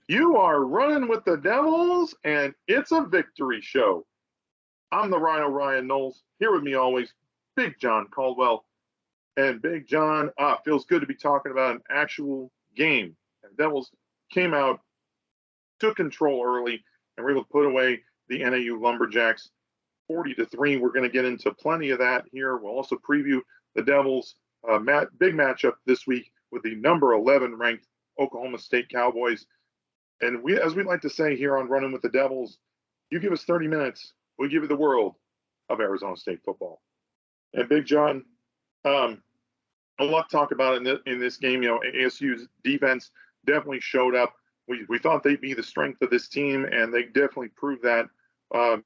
You are running with the Devils, and it's a victory show. I'm the RyKno Ryan Knowles. Here with me always, Big John Caldwell. And Big John, feels good to be talking about an actual game. And Devils came out, took control early, and were able to put away the NAU Lumberjacks 40-3. We're going to get into plenty of that here. We'll also preview the Devils' big matchup this week with the number 11 ranked Oklahoma State Cowboys. And we, as we like to say here on Running with the Devils, you give us 30 minutes, we give you the world of Arizona State football. And Big John, a lot to talk about in this game. You know, ASU's defense definitely showed up. We thought they'd be the strength of this team, and they definitely proved that on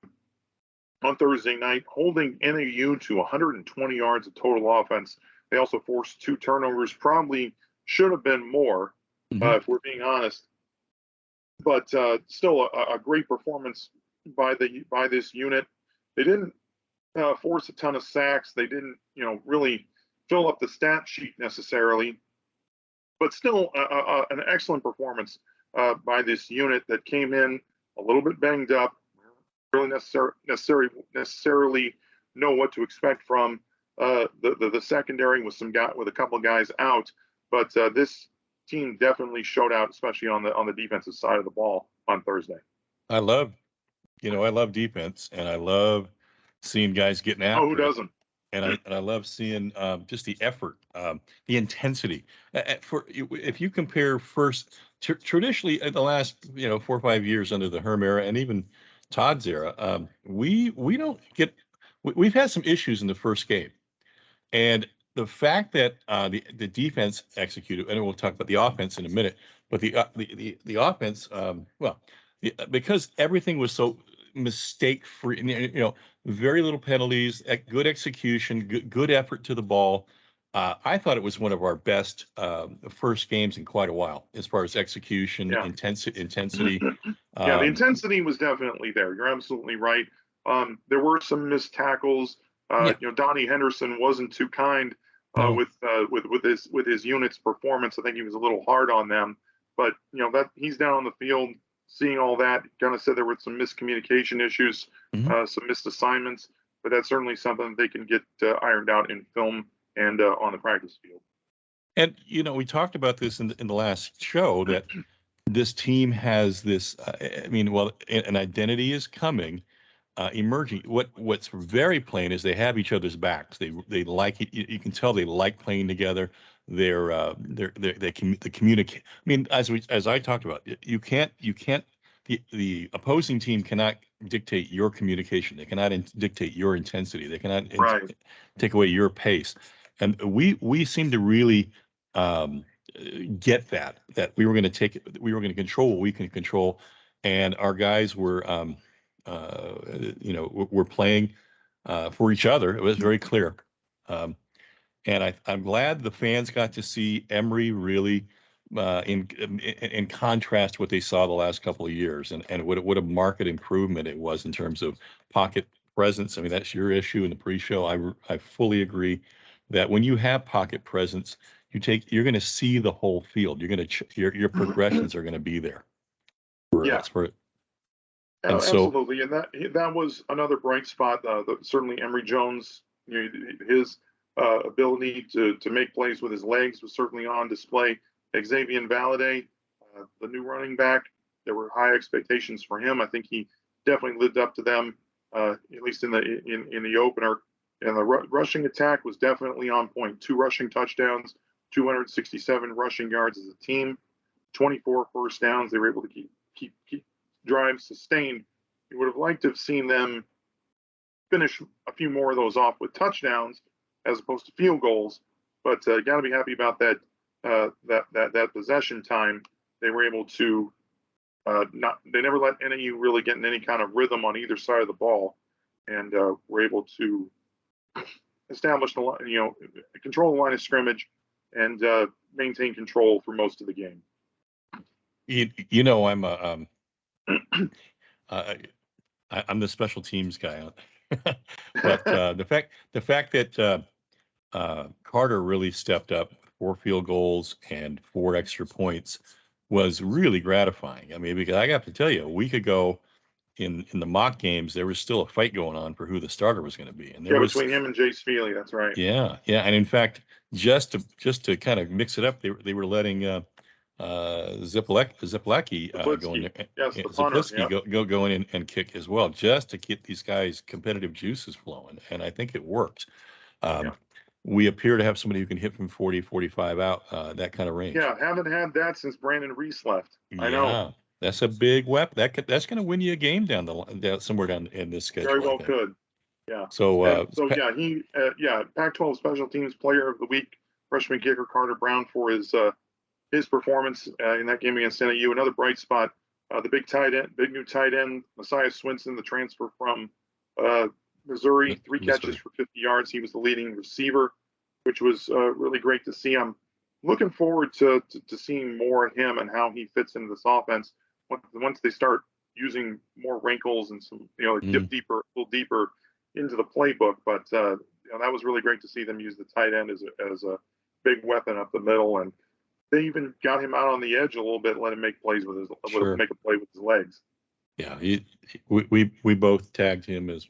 Thursday night, holding NAU to 120 yards of total offense. They also forced 2 turnovers, probably should have been more, if we're being honest. But still a great performance by this unit. They didn't force a ton of sacks. They didn't, really fill up the stat sheet necessarily. But still an excellent performance by this unit that came in a little bit banged up. Really necessarily know what to expect from the secondary with a couple of guys out. But this team definitely showed out, especially on the defensive side of the ball on Thursday. I love defense, and I love seeing guys getting after who doesn't? And I love seeing just the effort, the intensity. If you compare traditionally in the last 4 or 5 years under the Herm era and even Todd's era, we don't get. We've had some issues in the first game, and the fact that the defense executed, and we'll talk about the offense in a minute, but the offense, because everything was so mistake-free, very little penalties, good execution, good effort to the ball. I thought it was one of our best first games in quite a while as far as execution, intensity. The intensity was definitely there. You're absolutely right. There were some missed tackles. Donnie Henderson wasn't too kind with his unit's performance. I think he was a little hard on them. But that he's down on the field, seeing all that. Kind of said there were some miscommunication issues, some missed assignments. But that's certainly something they can get ironed out in film and on the practice field. And we talked about this in the last show that this team has this. An identity is coming. Emerging. What's very plain is they have each other's backs. They like it. You can tell they like playing together. They communicate. I mean, as I talked about, you can't. The opposing team cannot dictate your communication. They cannot dictate your intensity. They cannot take away your pace. And we seem to really get that we were going to control what we can control, and our guys were. We're playing for each other. It was very clear. And I'm glad the fans got to see Emory really in contrast to what they saw the last couple of years, and what a marked improvement it was in terms of pocket presence. I mean, that's your issue in the pre-show. I fully agree that when you have pocket presence, you're going to see the whole field. Your progressions are going to be there. And absolutely, and that was another bright spot. Certainly, Emory Jones, his ability to make plays with his legs was certainly on display. XaZavian Valladay, the new running back, there were high expectations for him. I think he definitely lived up to them, at least in the opener. And the rushing attack was definitely on point. 2 rushing touchdowns, 267 rushing yards as a team, 24 first downs. They were able to keep drives sustained. You would have liked to have seen them finish a few more of those off with touchdowns as opposed to field goals. But got to be happy about that possession time. They were able to they never let NAU really get in any kind of rhythm on either side of the ball, and were able to establish control the line of scrimmage and maintain control for most of the game. I'm a I'm the special teams guy, but the fact that Carter really stepped up, 4 field goals and 4 extra points, was really gratifying. I mean, because I got to tell you, a week ago in the mock games, there was still a fight going on for who the starter was going to be, and there was between him and Jace Feely. That's right. yeah, and in fact, just to kind of mix it up, they were letting Ziplacki go in there, Yes, the punter. Yeah. go in and kick as well, just to get these guys' competitive juices flowing, and I think it worked. Yeah. We appear to have somebody who can hit from 40, 45 out, that kind of range. Yeah, haven't had that since Brandon Reese left. I know. Yeah, that's a big weapon. That's going to win you a game down somewhere down in this schedule. Very well could. Yeah. So Pac-12 Special Teams Player of the Week, freshman kicker Carter Brown for his performance in that game against NAU. Another bright spot, the big new tight end, Messiah Swinson, the transfer from Missouri, 3 catches for 50 yards. He was the leading receiver, which was really great to see. I'm looking forward to seeing more of him and how he fits into this offense once they start using more wrinkles and some, dip a little deeper into the playbook. But that was really great to see them use the tight end as a big weapon up the middle, and they even got him out on the edge a little bit, let him make plays make a play with his legs. Yeah, we both tagged him as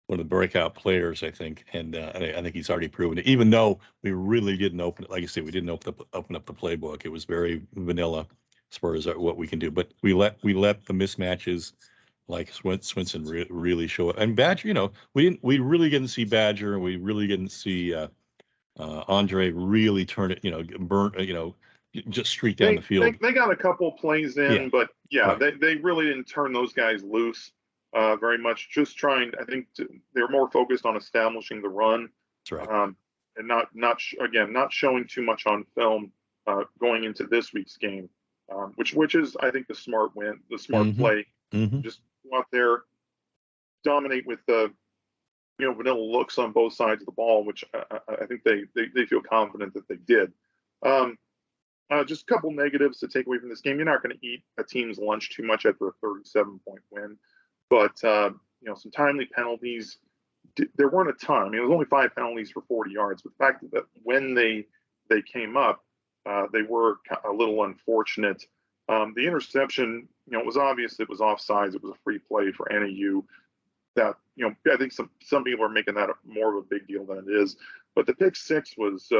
one of the breakout players, I think, and I think he's already proven it. Even though we really didn't open it, like I said, we didn't open up the playbook. It was very vanilla as far as what we can do. But we let the mismatches like Swinson really show it. And Badger, we really didn't see Badger, and we really didn't see Andre really turn it, burn, just streak down the field. They got a couple plays in, but right. they really didn't turn those guys loose very much. Just trying, I think they're more focused on establishing the run. That's right. And not showing too much on film going into this week's game, which is, I think, the smart play. Mm-hmm. Just go out there, dominate with the vanilla looks on both sides of the ball, which I think they feel confident that they did. Just a couple negatives to take away from this game. You're not going to eat a team's lunch too much after a 37-point win, but some timely penalties. There weren't a ton. I mean, it was only 5 penalties for 40 yards. But the fact that when they came up, they were a little unfortunate. The interception, it was obvious it was offsides. It was a free play for NAU. That I think some people are making that more of a big deal than it is. But the pick six was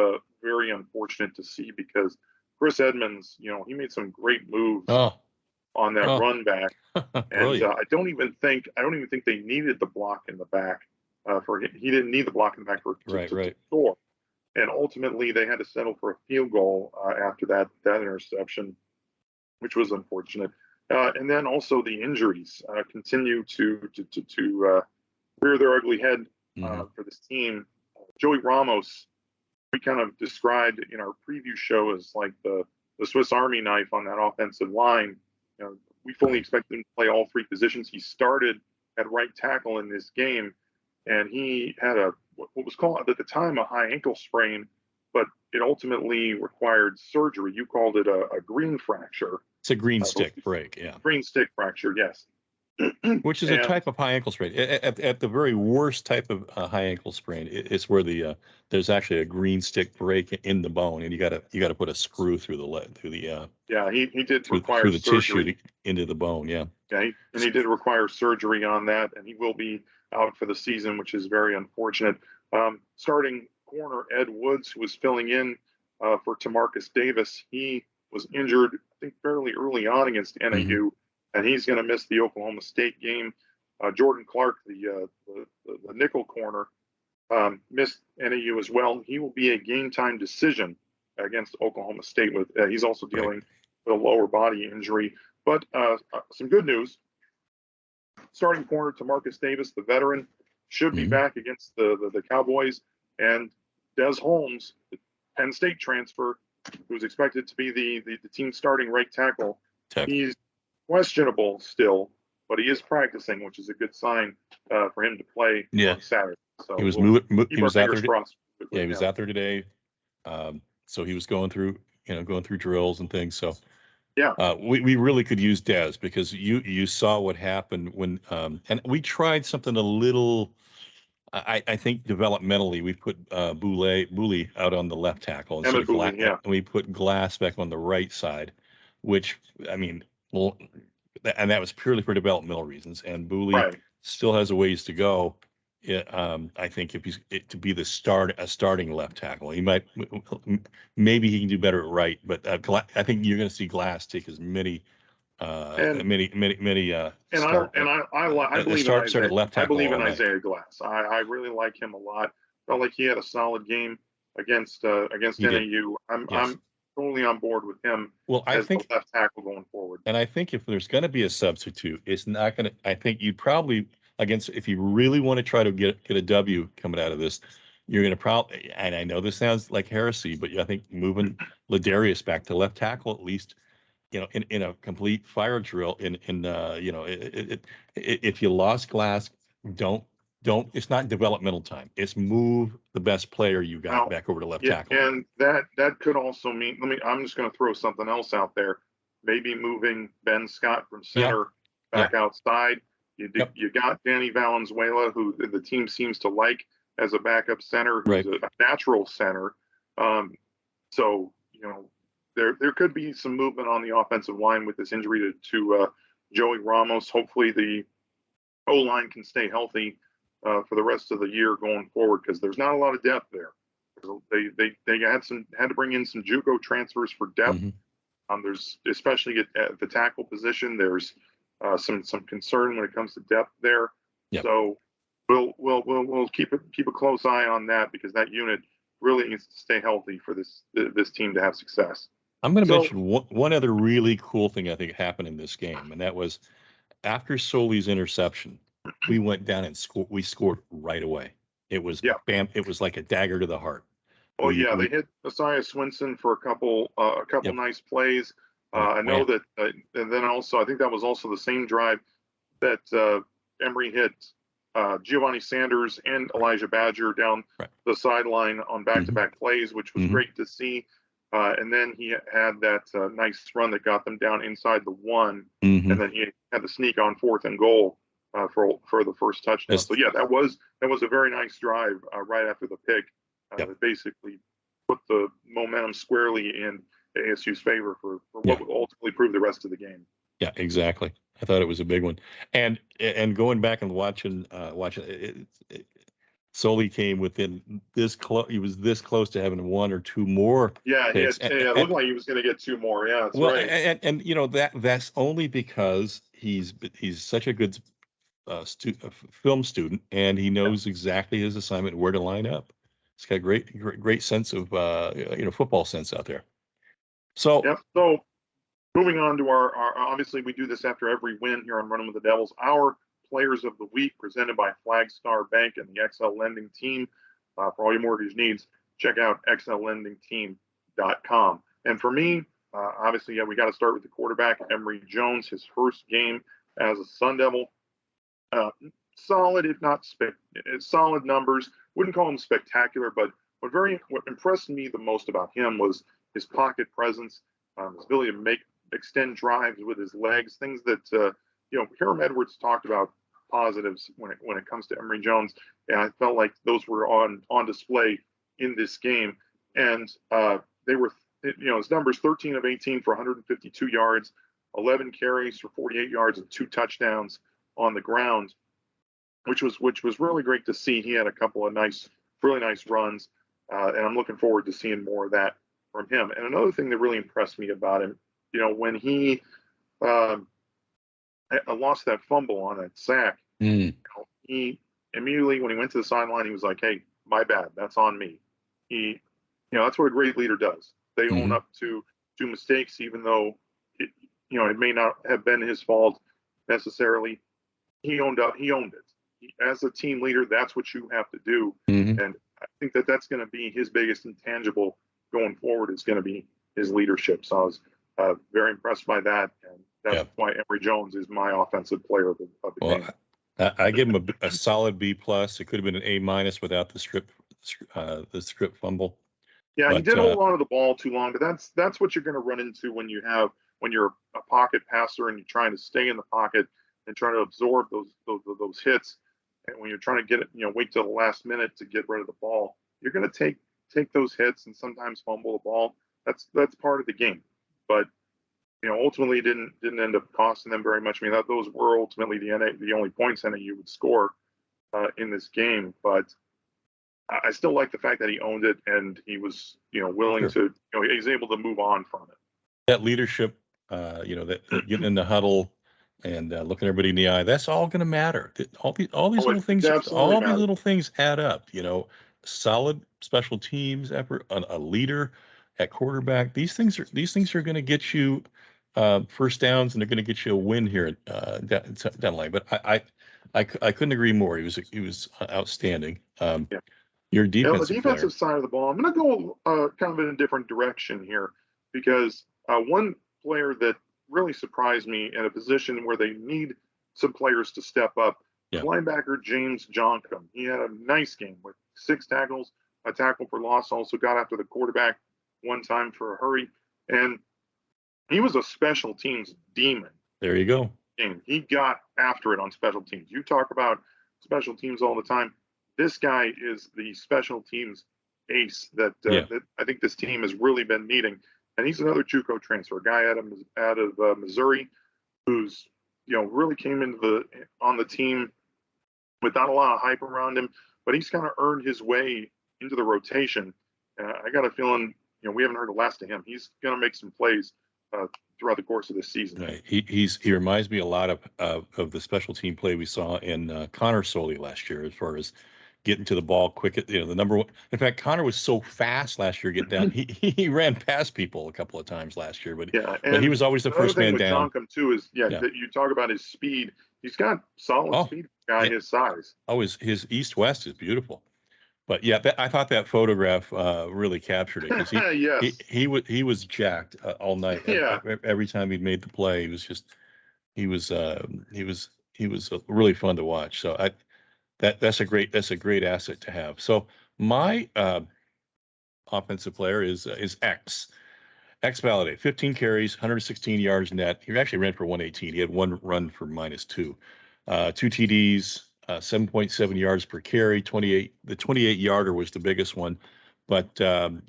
very unfortunate to see because Chris Edmonds, he made some great moves on that run back, and I don't even think they needed the block in the back for him. He didn't need the block in the back to score. And ultimately, they had to settle for a field goal after that interception, which was unfortunate. And then also the injuries continue to rear their ugly head for this team. Joey Ramos, we kind of described in our preview show as like the Swiss Army knife on that offensive line. We fully expect him to play all 3 positions. He started at right tackle in this game, and he had what was called at the time a high ankle sprain, but it ultimately required surgery. You called it a green fracture. It's a green stick break, yeah. Green stick fracture, yes. Which is a type of high ankle sprain. At the very worst type of high ankle sprain, it's where there's actually a green stick break in the bone, and you got to put a screw through the he did require through the surgery. Tissue into the bone, yeah. Yeah, he did require surgery on that, and he will be out for the season, which is very unfortunate. Starting corner Ed Woods, who was filling in for Tamarcus Davis, he was injured, I think, fairly early on against NAU, and he's going to miss the Oklahoma State game. Jordan Clark, the nickel corner, missed NAU as well. He will be a game time decision against Oklahoma State. He's also dealing with a lower body injury. But some good news. Starting corner Tamarcus Davis, the veteran, should be back against the Cowboys. And Des Holmes, the Penn State transfer, who's expected to be the team starting right tackle. He's questionable still, but he is practicing, which is a good sign for him to play on Saturday. So he was he was out there. He was out there today. So he was going through drills and things. So we really could use Des because you saw what happened when and we tried something a little. I think developmentally we put Boulay out on the left tackle, and we put Glass back on the right side. which, I mean, well, and that was purely for developmental reasons. And Booley Right. still has a ways to go. I think if he's to be a starting left tackle, he might, maybe he can do better at right, but I think you're going to see Glass take as many, And I believe in started Isaiah. left I tackle believe in all night. Isaiah Glass. I really like him a lot. Felt like he had a solid game against He did. NAU. Yes. I'm totally on board with him as the left tackle going forward. And I think if there's going to be a substitute, it's not going to. I think you'd probably if you really want to try to get a W coming out of this, you're going to probably. And I know this sounds like heresy, but I think moving Ladarius back to left tackle at least, in a complete fire drill. If you lost Glass, don't. It's not developmental time. It's move the best player you got back over to left tackle. And that could also mean. I'm just going to throw something else out there. Maybe moving Ben Scott from center back outside. You got Danny Valenzuela, who the team seems to like as a backup center, who's a natural center. So there could be some movement on the offensive line with this injury to Joey Ramos. Hopefully the O-line can stay healthy for the rest of the year going forward, because there's not a lot of depth there. They had to bring in some JUCO transfers for depth. Mm-hmm. There's, especially at the tackle position, there's some concern when it comes to depth there. Yep. So we'll keep a close eye on that, because that unit really needs to stay healthy for this team to have success. I'm going to mention one other really cool thing I think happened in this game, and that was after Soli's interception, we went down and we scored right away. It was bam. It was like a dagger to the heart. Oh, they hit Messiah Swinson for a couple nice plays. I know that, and then also I think that was also the same drive that Emory hit Giovanni Sanders and Elijah Badger down the sideline on back-to-back plays, which was great to see. And then he had that nice run that got them down inside the one, and then he had the sneak on 4th and goal for the first touchdown. So that was a very nice drive right after the pick. That basically put the momentum squarely in ASU's favor for what would ultimately prove the rest of the game. Yeah, exactly. I thought it was a big one. And going back and watching Soli came within this close. He was this close to having one or two more. Yeah, it looked like he was going to get two more. Yeah, that's right. And that's only because he's such a good film student, and he knows exactly his assignment, where to line up. He's got great sense of football sense out there. So So moving on to our obviously we do this after every win here on Running with the Devils. Our Players of the Week, presented by Flagstar Bank and the XL Lending Team. For all your mortgage needs, check out xllendingteam.com. And for me, obviously, we got to start with the quarterback, Emory Jones, his first game as a Sun Devil. Solid, if not solid numbers. Wouldn't call him spectacular, but what impressed me the most about him was his pocket presence, his ability to extend drives with his legs, things that Herm Edwards talked about positives when it comes to Emory Jones, and I felt like those were on display in this game. And they were, his numbers: 13 of 18 for 152 yards, 11 carries for 48 yards, and 2 touchdowns on the ground, which was really great to see. He had a couple of really nice runs, and I'm looking forward to seeing more of that from him. And another thing that really impressed me about him, when he lost that fumble on that sack, he immediately, when he went to the sideline, he was like, "Hey, my bad. That's on me." That's what a great leader does. They own up to mistakes, even though it may not have been his fault necessarily. He owned it. As a team leader, that's what you have to do. And I think that's going to be his biggest intangible going forward, is going to be his leadership. So I was very impressed by that, and that's why Emory Jones is my offensive player of the game. I give him a solid B+. It could have been an A- without the strip fumble. Yeah, he did hold on to the ball too long, but that's what you're going to run into when you're a pocket passer and you're trying to stay in the pocket and trying to absorb those hits. And when you're trying to get it, wait till the last minute to get rid of the ball, you're going to take those hits and sometimes fumble the ball. That's part of the game. But ultimately didn't end up costing them very much. I mean, those were ultimately the only points NAU would score in this game. But I still like the fact that he owned it and he was, willing Sure. to, he's able to move on from it. That leadership, that getting in the huddle and looking everybody in the eye, that's all going to matter. All these little things, all these little things add up. Solid special teams effort, a leader at quarterback. These things are going to get you first downs, and they're going to get you a win here down the line. But I couldn't agree more. He was outstanding. Yeah. Your defensive the defensive player. side of the ball, I'm going to go kind of in a different direction here because one player that really surprised me in a position where they need some players to step up, linebacker James Joncom. He had a nice game with 6 tackles, a tackle for loss, also got after the quarterback one time for a hurry, and he was a special teams demon. There you go. And he got after it on special teams. You talk about special teams all the time. This guy is the special teams ace that I think this team has really been needing. And he's another JUCO transfer, a guy out of Missouri, who's really came on the team without a lot of hype around him, but he's kind of earned his way into the rotation. I got a feeling we haven't heard the last of him. He's going to make some plays throughout the course of this season. Right. He reminds me a lot of the special team play we saw in Connor Soley last year, as far as getting to the ball quick. The number one. In fact, Connor was so fast last year getting down. He ran past people a couple of times last year, but he was always the first man down. Joncom too is that you talk about his speed. He's got solid speed for a guy his size. Oh, his east-west is beautiful. But I thought that photograph really captured it, because he was jacked all night. Every time he made the play, he was really fun to watch. So that's a great asset to have. So my offensive player is Valladay, 15 carries, 116 yards net. He actually ran for 118. He had one run for -2, 2 TDs. 7.7 yards per carry, 28. The 28-yarder was the biggest one, but and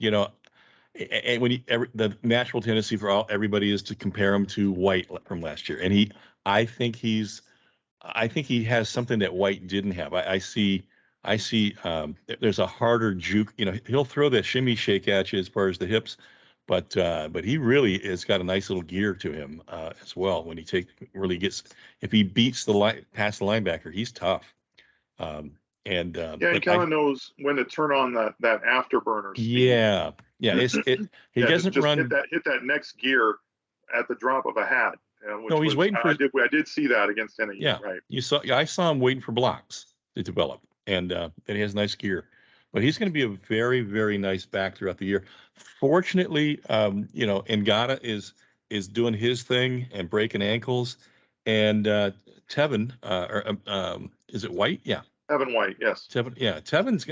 when the natural tendency for everybody is to compare him to White from last year, and I think he has something that White didn't have. I see there's a harder juke. He'll throw that shimmy shake at you as far as the hips, but he really has got a nice little gear to him as well. When he really gets, if he beats past the linebacker, he's tough. He kind of knows when to turn on that afterburner speed. He doesn't just run. hit that next gear at the drop of a hat. He's waiting for. I did see that against NAU. Yeah, right. I saw him waiting for blocks to develop, and he has nice gear. But he's going to be a very, very nice back throughout the year. Fortunately, Ngata is doing his thing and breaking ankles, and Tevin, is it White? Yeah. Tevin White, yes. Tevin's.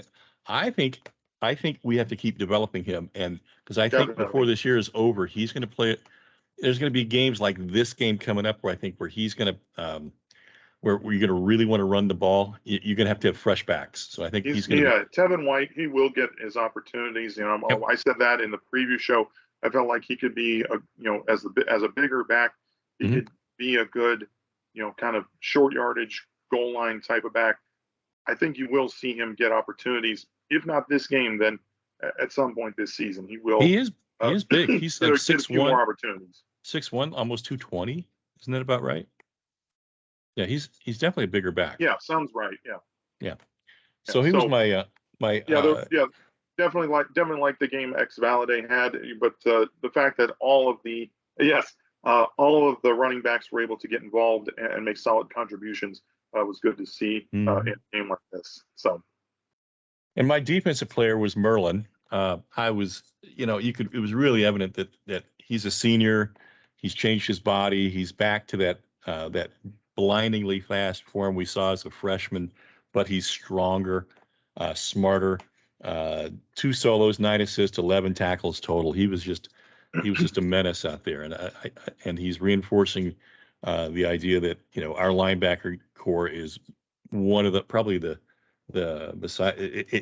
I think we have to keep developing him, and because I think before this year is over, he's going to play. There's going to be games like this game coming up where he's going to. Where you're going to really want to run the ball, you're going to have fresh backs. So I think he's going to. Tevin White, he will get his opportunities. I said that in the preview show. I felt like he could be, as a bigger back, he could be a good, kind of short yardage goal line type of back. I think you will see him get opportunities. If not this game, then at some point this season, he will. He is big. He's like 6'1", more opportunities. 6'1", almost 220. Isn't that about right? Yeah, he's definitely a bigger back. Yeah, sounds right. Yeah. So he was my definitely like the game Valladay had, but the fact that all of the running backs were able to get involved and make solid contributions was good to see in a game like this. So, and my defensive player was Merlin. I was, it was really evident that he's a senior. He's changed his body. He's back to that blindingly fast form we saw as a freshman, but he's stronger, smarter. 2 solos, 9 assists, 11 tackles total. He was just a menace out there, and he's reinforcing the idea that our linebacker core is one of it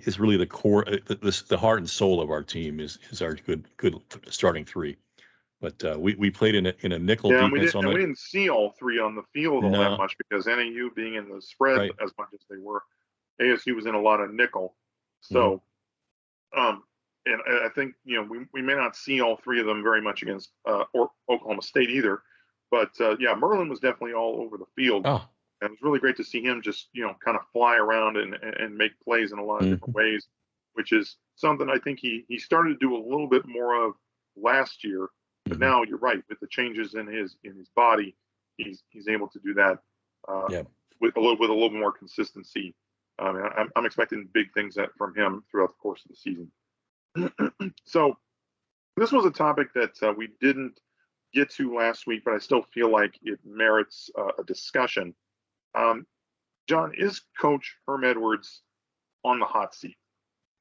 is really the core, the heart and soul of our team is our good starting 3. But we played in a nickel Yeah, defense on we the didn't see all three on the field all that no much because NAU being in the spread right. as much as they were, ASU was in a lot of nickel. Mm-hmm. So, and I think we may not see all three of them very much against or Oklahoma State either, but yeah, Merlin was definitely all over the field. Oh, And it was really great to see him just kind of fly around and make plays in a lot of different ways, which is something I think he started to do a little bit more of last year. But now you're right, with the changes in his body, he's able to do that yeah. with a little more consistency. I'm expecting big things from him throughout the course of the season. So this was a topic that we didn't get to last week, but I still feel like it merits a discussion. John, is Coach Herm Edwards on the hot seat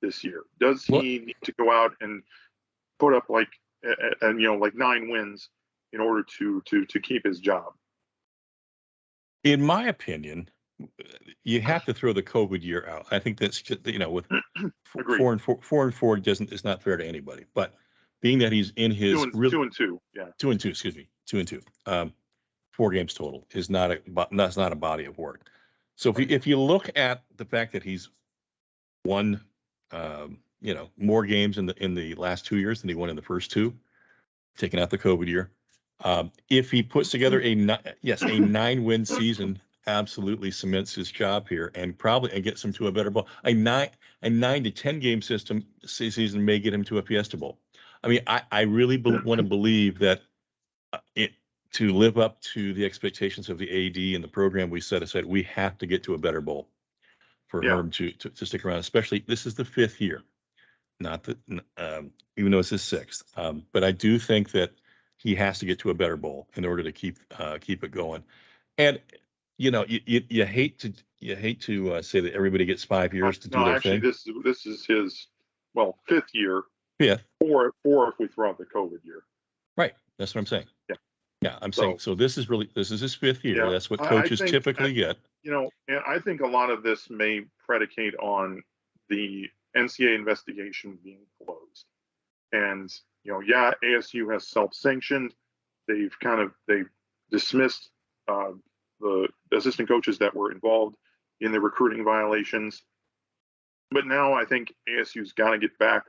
this year? Does he need to go out and put up like 9 wins in order to keep his job? In my opinion, you have to throw the COVID year out. I think that's just with Agreed. 4-4 is not fair to anybody. But being that he's in his 2-2, yeah, 2-2, excuse me, 2-2, 4 games total is that's not a body of work. So if you look at the fact that he's won more games in the last 2 years than he won in the first 2, taking out the COVID year. If he puts together a 9-win season, absolutely cements his job here and gets him to a better bowl. A 9 to 10 game season may get him to a Fiesta Bowl. I mean, I really want to believe that to live up to the expectations of the AD and the program we set aside, we have to get to a better bowl for Herm to stick around. Especially this is the 5th year, not that even though it's his 6th. But I do think that he has to get to a better bowl in order to keep it going. And you hate to say that everybody gets 5 years to do their thing. This is his 5th year. Yeah. Four if we throw out the COVID year. Right. That's what I'm saying. Yeah. I'm saying so. This is his 5th year. Yeah, that's what coaches typically get. And I think a lot of this may predicate on the NCAA investigation being closed. And ASU has self-sanctioned. They've dismissed the assistant coaches that were involved in the recruiting violations. But now I think ASU's got to get back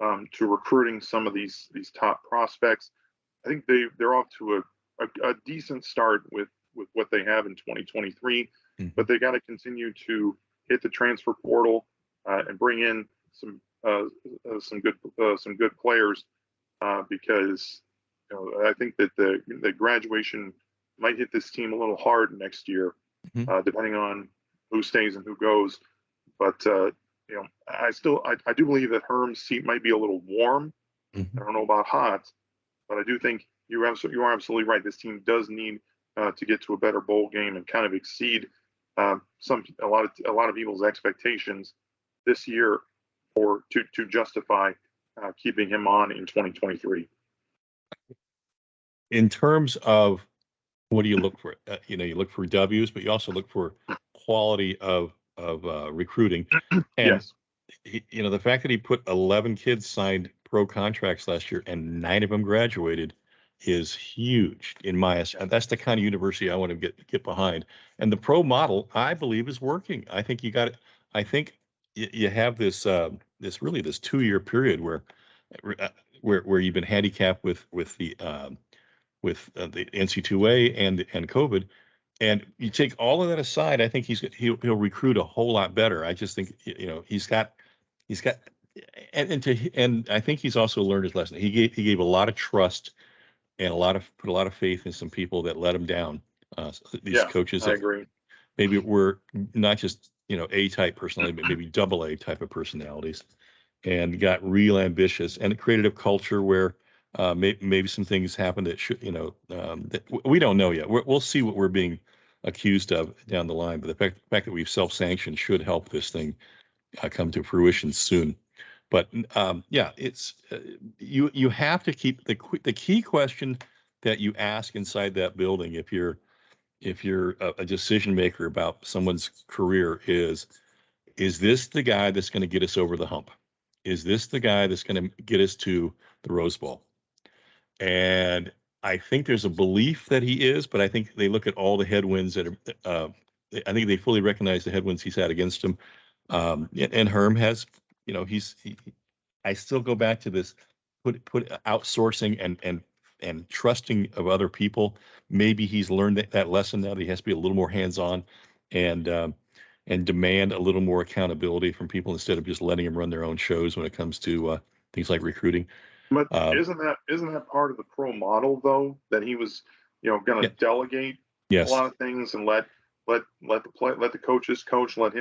to recruiting some of these top prospects. I think they're off to a decent start with what they have in 2023, but they got to continue to hit the transfer portal and bring in some good players because I think that the graduation might hit this team a little hard next year, depending on who stays and who goes. But I do believe that Herm's seat might be a little warm. I don't know about hot, but I do think you are absolutely right. This team does need to get to a better bowl game and kind of exceed a lot of people's expectations this year, or to justify keeping him on in 2023. In terms of what do you look for? You look for W's, but you also look for quality of recruiting. And yes. The fact that he put 11 kids signed pro contracts last year and 9 of them graduated is huge in my estimation. That's the kind of university I want to get behind. And the pro model, I believe, is working. I think you have this 2-year period where you've been handicapped with the NC2A and COVID, and you take all of that aside, I think he'll recruit a whole lot better. I just think he's got and I think he's also learned his lesson. He gave a lot of trust and put a lot of faith in some people that let him down. These coaches, I agree. Maybe were not just A-type personality, but maybe AA type of personalities, and got real ambitious and it created a culture where maybe some things happened that should that we don't know yet. We'll see what we're being accused of down the line, but the fact that we've self-sanctioned should help this thing come to fruition soon. But it's you have to keep the key question that you ask inside that building if you're a decision maker about someone's career is this the guy that's going to get us over the hump? Is this the guy that's going to get us to the Rose Bowl? And I think there's a belief that he is, but I think they look at all the headwinds that are, I think they fully recognize the headwinds he's had against him. And Herm has, I still go back to this, put outsourcing and trusting of other people. Maybe he's learned that lesson now that he has to be a little more hands-on and demand a little more accountability from people instead of just letting them run their own shows when it comes to things like recruiting. But Um, isn't that part of the pro model though, that he was, going to Yeah. delegate a yes, lot of things and let the coaches coach, let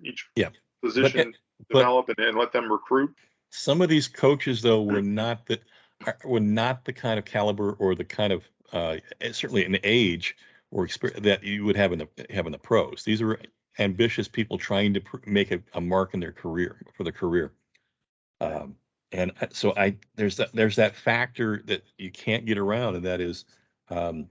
each yeah, position but develop and let them recruit. some of these coaches though were not the kind of caliber or the kind of certainly an age or experience that you would have in the pros. These are ambitious people trying to make a mark in their career for their career. And so there's that factor that you can't get around, and that is,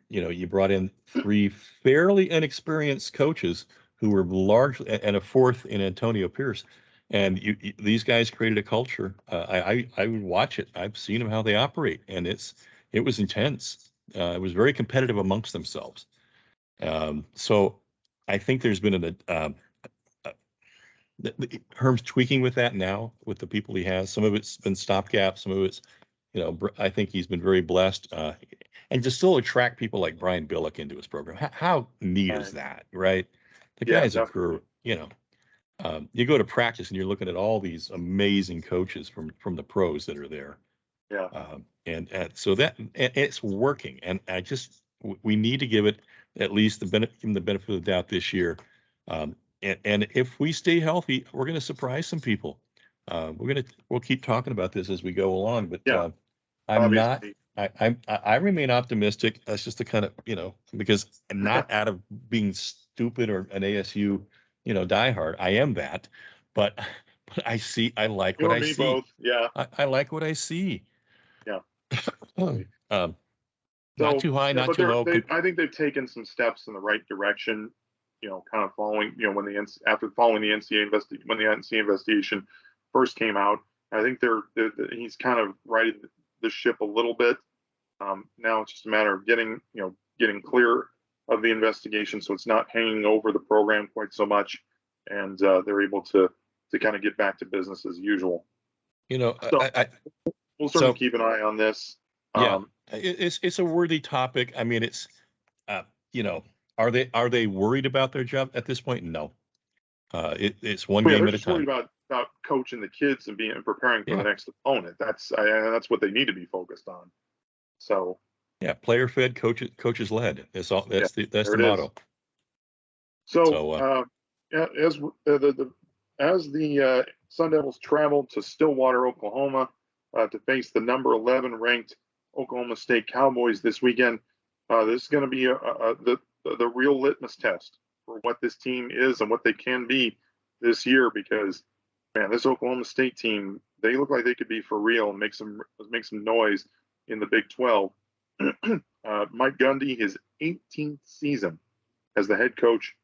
you brought in 3 fairly inexperienced coaches who were largely, and a fourth in Antonio Pierce, and these guys created a culture. I would watch it. I've seen them how they operate, and it was intense. It was very competitive amongst themselves. So I think there's been Herm's tweaking with that now with the people he has. Some of it's been stopgap. Some of it's, I think he's been very blessed, and to still attract people like Brian Billick into his program. How neat is that, right? The Yeah, guy's a definitely. you go to practice and you're looking at all these amazing coaches from the pros that are there. Yeah. And so and it's working. And we need to give it at least give him the benefit of the doubt this year. And if we stay healthy, we're going to surprise some people. We'll keep talking about this as we go along, but Yeah. I'm not. Obviously. I remain optimistic. That's just the kind of because not out of being stupid or an ASU diehard. I am that, but I like You what and I me see. both. Yeah. I like what I see. Yeah. Um, not So too high, yeah, not but too low. I think they've taken some steps in the right direction. Kind of following, after following the when the NCAA investigation first came out, I think he's kind of righted the ship a little bit. Now it's just a matter of getting clear of the investigation, so it's not hanging over the program quite so much, and they're able to kind of get back to business as usual. So we'll certainly So keep an eye on this. yeah, it's a worthy topic. I mean, it's uh, you know, are they worried about their job at this point? No. It's one Yeah, game they're at a just worried time. about coaching the kids and preparing for the Yeah, next opponent. That's what they need to be focused on. So yeah. Player fed, coaches led. That's all. yeah, That's there the it is. motto. So So yeah, as the Sun Devils traveled to Stillwater, Oklahoma, to face the number 11 ranked Oklahoma State Cowboys this weekend, this is going to be the real litmus test for what this team is and what they can be this year. Because man, this Oklahoma State team, they look like they could be for real and make some noise in the Big 12. Mike Gundy, his 18th season as the head coach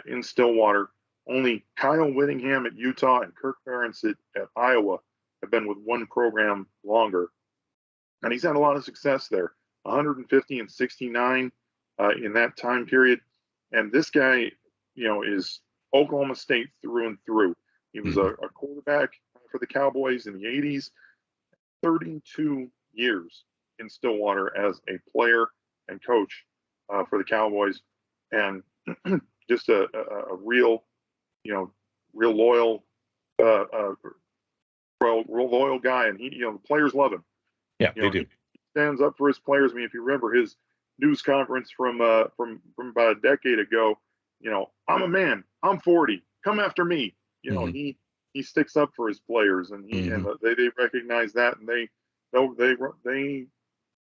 in Stillwater. Only Kyle Whittingham at Utah and Kirk Ferentz at Iowa have been with one program longer. And he's had a lot of success there, 150 and 69 in that time period. And this guy, is Oklahoma State through and through. He was a quarterback for the Cowboys in the 80s, 32 years in Stillwater as a player and coach for the Cowboys. And just a real, real loyal, real loyal guy. And he, the players love him. yeah, they do. He stands up for his players. I mean, if you remember his news conference from about a decade ago, I'm a man. I'm 40. Come after me. He sticks up for his players, and they recognize that, and they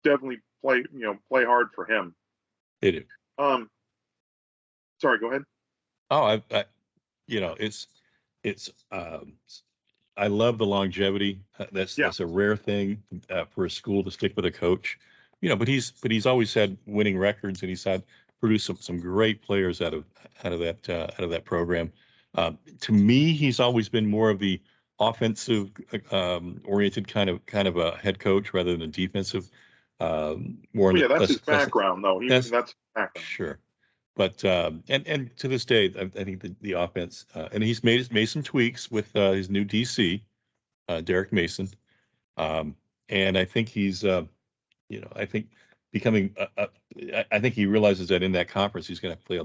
definitely play hard for him. They do. Sorry, go ahead. Oh, it's I love the longevity. That's a rare thing for a school to stick with a coach. But he's always had winning records, and he's had produced some great players out of that program. To me, he's always been more of the offensive oriented kind of a head coach rather than a defensive More Oh, in yeah, the that's less, his background, though. that's That's his background. sure. But and to this day, I think the offense, and he's made some tweaks with his new DC, Derek Mason, and I think he's I think becoming I think he realizes that in that conference he's going to play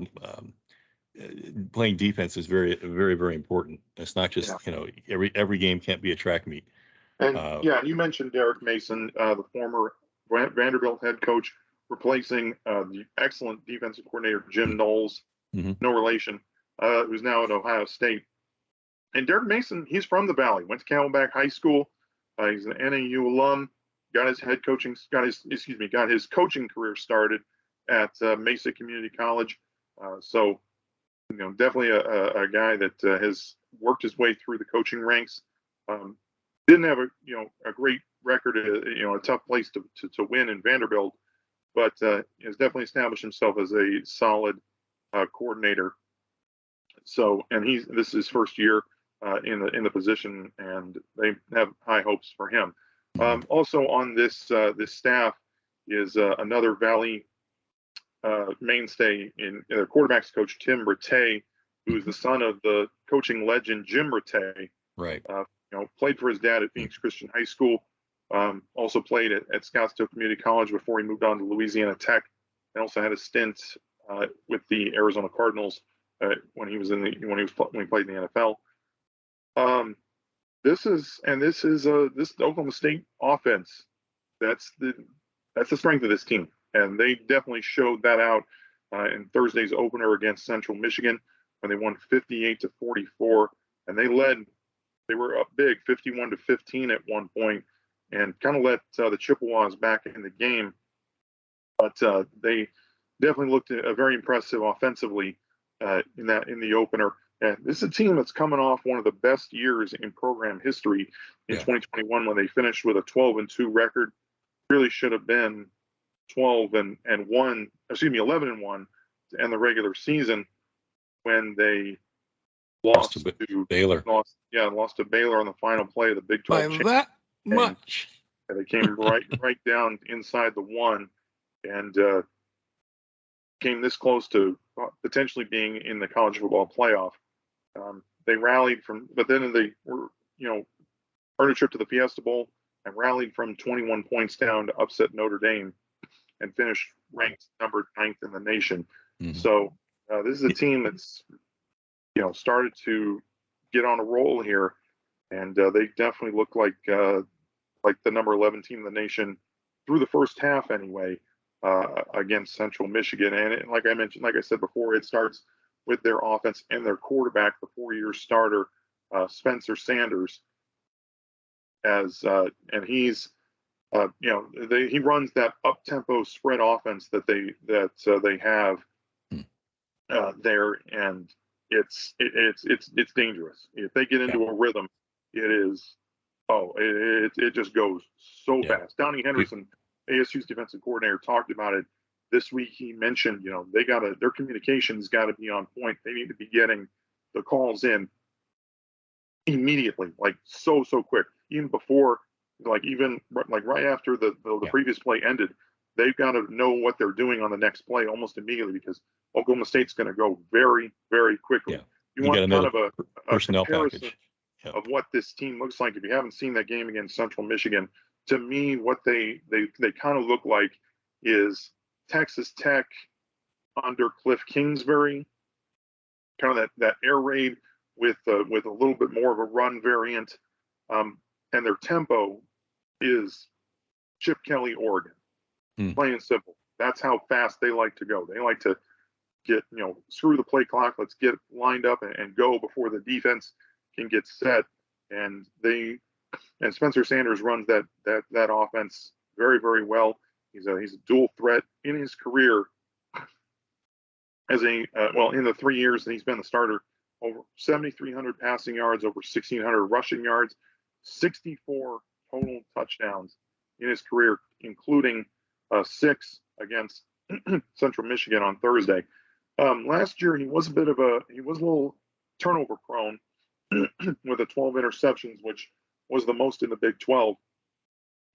playing defense is very very very important. It's not Yeah. just every game can't be a track meet. And Uh, yeah, you mentioned Derek Mason, the former Vanderbilt head coach, replacing the excellent defensive coordinator Jim Knowles, mhm. no relation, who's now at Ohio State. And Derek Mason, he's from the Valley, went to Camelback High School. He's an NAU alum. Got his coaching career started at Mesa Community College. So definitely a guy that has worked his way through the coaching ranks. Didn't have a great record, a tough place to win in Vanderbilt, but has definitely established himself as a solid coordinator. So, and this is his first year in the position, and they have high hopes for him. Also on this staff is another Valley mainstay in quarterbacks coach Tim Rattay, who is the son of the coaching legend Jim Rattay. Right. Played for his dad at Phoenix Christian High School. Also played at Scottsdale Community College before he moved on to Louisiana Tech, and also had a stint with the Arizona Cardinals when he played in the NFL. This is this Oklahoma State offense. That's the strength of this team, and they definitely showed that out in Thursday's opener against Central Michigan when they won 58-44, and they were up big, 51-15 at one point, and kind of let the Chippewas back in the game. But they definitely looked very impressive offensively in the opener. And this is a team that's coming off one of the best years in program history in 2021 when they finished with a 12-2 record. Really should have been 11-1 to end the regular season when they lost to Baylor. Lost to Baylor on the final play of the Big 12 By that much. And they came right down inside the one, and came this close to potentially being in the college football playoff. They rallied but then they were earned a trip to the Fiesta Bowl and rallied from 21 points down to upset Notre Dame and finished ranked number 9th in the nation. Mm-hmm. So this is a team that's started to get on a roll here, and they definitely look like the number 11 team in the nation through the first half anyway against Central Michigan. And like I said before, it starts with their offense and their quarterback, the 4-year starter Spencer Sanders, and he's he runs that up-tempo spread offense that they have there, and it's dangerous. If they get into a rhythm, it just goes so fast. Donnie Henderson, ASU's defensive coordinator, talked about it this week. He mentioned, their communication's got to be on point. They need to be getting the calls in immediately, like so quick, even before, right after the previous play ended. They've got to know what they're doing on the next play almost immediately, because Oklahoma State's going to go very, very quickly. You want kind of a personnel comparison package of what this team looks like. If you haven't seen that game against Central Michigan, to me, what they kind of look like is Texas Tech under Cliff Kingsbury, kind of that air raid with a little bit more of a run variant, and their tempo is Chip Kelly, Oregon. Plain and simple. That's how fast they like to go. They like to get, screw the play clock. Let's get lined up and go before the defense can get set. And Spencer Sanders runs that offense very, very well. He's a dual threat in his career. In the 3 years that he's been the starter, over 7,300 passing yards, over 1,600 rushing yards, 64 total touchdowns in his career, including 6 against Central Michigan on Thursday. Last year, he was a little turnover prone with 12 interceptions, which was the most in the Big 12.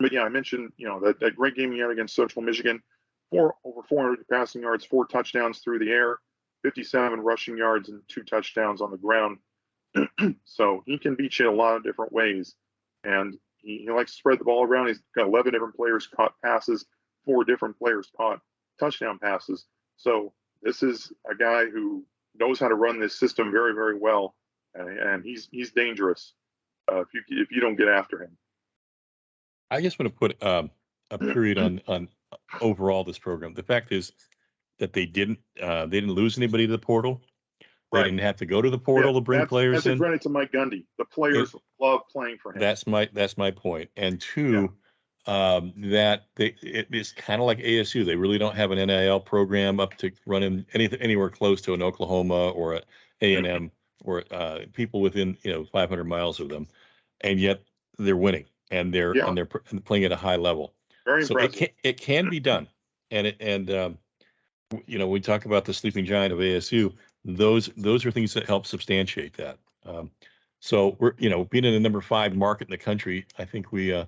But yeah, I mentioned, that great game he had against Central Michigan, over 400 passing yards, 4 touchdowns through the air, 57 rushing yards, and 2 touchdowns on the ground. So he can beat you a lot of different ways, and he likes to spread the ball around. He's got 11 different players caught passes, 4 different players caught touchdown passes. So this is a guy who knows how to run this system very, very well, and he's dangerous if you don't get after him. I just want to put a period on overall this program. The fact is that they didn't lose anybody to the portal. They didn't have to go to the portal to bring players in. That's a credit to Mike Gundy. The players love playing for him. That's my point. And two, that it is kind of like ASU. They really don't have an NIL program up to run in anywhere close to an Oklahoma or a A&M or people within 500 miles of them, and yet they're winning and they're playing at a high level. Very so impressive. It can be done, and we talk about the sleeping giant of ASU. Those are things that help substantiate that. So we're being in the number 5 market in the country, I think we're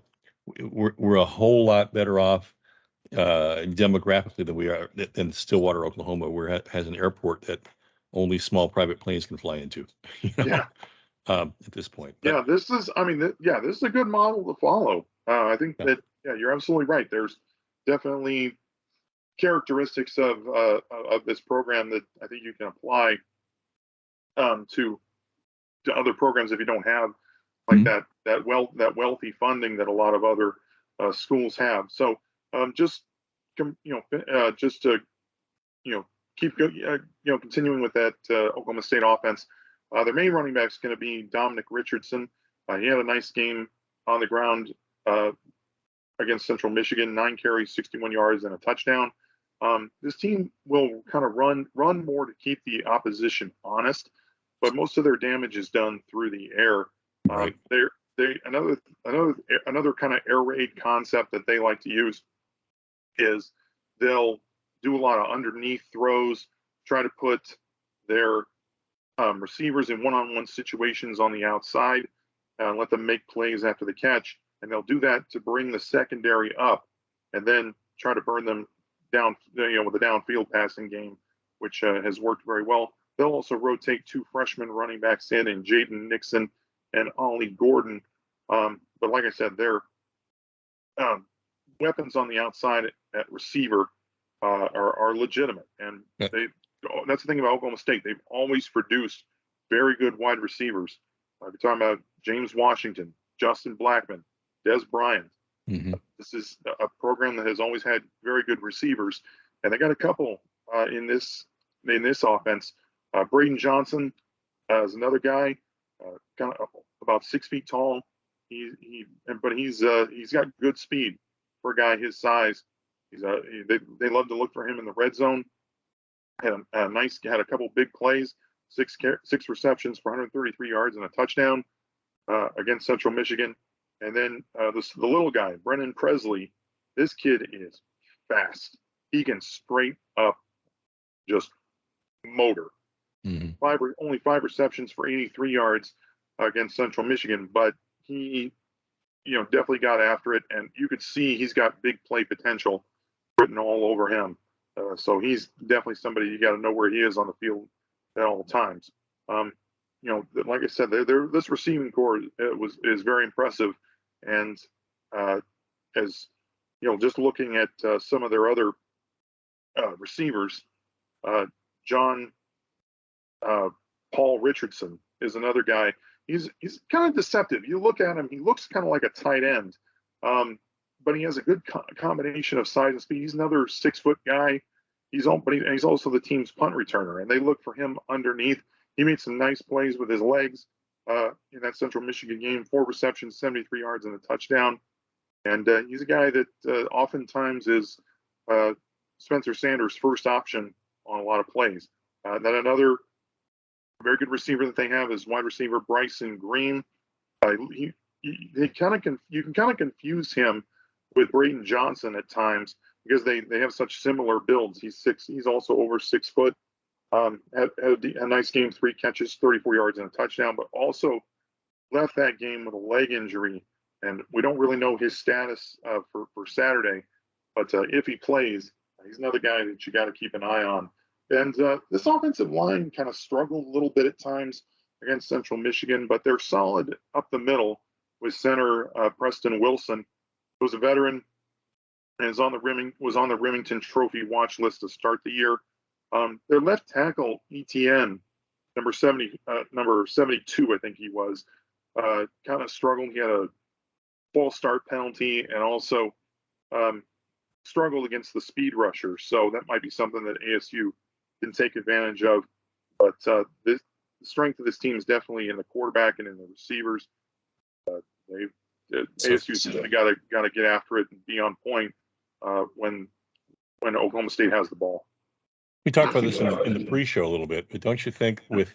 a whole lot better off demographically than we are than Stillwater, Oklahoma, where it has an airport that only small private planes can fly into. At this point. But, this is a good model to follow. I think that you're absolutely right. There's definitely characteristics of this program that I think you can apply to other programs if you don't have like that wealthy funding that a lot of other schools have. So just to keep continuing with that Oklahoma State offense, their main running back is going to be Dominic Richardson. He had a nice game on the ground against Central Michigan, 9 carries, 61 yards, and a touchdown. This team will kind of run more to keep the opposition honest, but most of their damage is done through the air. Right. Another kind of air raid concept that they like to use is they'll do a lot of underneath throws, try to put their receivers in one-on-one situations on the outside, and let them make plays after the catch, and they'll do that to bring the secondary up, and then try to burn them down, with a downfield passing game, which has worked very well. They'll also rotate 2 freshman running backs in Jaden Nixon and Ollie Gordon. But like I said, their weapons on the outside at receiver are legitimate. And that's the thing about Oklahoma State. They've always produced very good wide receivers. We're talking about James Washington, Justin Blackman, Des Bryant. Mm-hmm. This is a program that has always had very good receivers, and they got a couple in this offense. Braden Johnson is another guy, kind of about 6 feet tall. But he's got good speed for a guy his size. They love to look for him in the red zone. Had a couple big plays, 6 receptions for 133 yards and a touchdown against Central Michigan. And then the little guy, Brennan Presley, this kid is fast. He can straight up just motor. Mm-hmm. Only 5 receptions for 83 yards against Central Michigan, but he, definitely got after it, and you could see he's got big play potential written all over him. So he's definitely somebody you got to know where he is on the field at all times. Like I said, this receiving core is very impressive, and as just looking at some of their other receivers, John Paul Richardson is another guy. He's kind of deceptive. You look at him, he looks kind of like a tight end, but he has a good combination of size and speed. He's another 6-foot guy. He's also the team's punt returner, and they look for him underneath. He made some nice plays with his legs in that Central Michigan game. 4 receptions, 73 yards, and a touchdown. And he's a guy that oftentimes is Spencer Sanders' first option on a lot of plays. Then another very good receiver that they have is wide receiver Bryson Green. You can kind of confuse him with Braden Johnson at times because they have such similar builds. He's also over 6 foot. Had a nice game, 3 catches, 34 yards and a touchdown, but also left that game with a leg injury and we don't really know his status for Saturday. But if he plays, he's another guy that you got to keep an eye on. And this offensive line kind of struggled a little bit at times against Central Michigan, but they're solid up the middle with center Preston Wilson, who's a veteran and was on the Remington Trophy watch list to start the year. Their left tackle ETN, number 72, I think he was, kind of struggled. He had a false start penalty and also struggled against the speed rusher. So that might be something that ASU can take advantage of. But the strength of this team is definitely in the quarterback and in the receivers. ASU's got to get after it and be on point when Oklahoma State has the ball. We talked about this in the pre-show a little bit, but don't you think with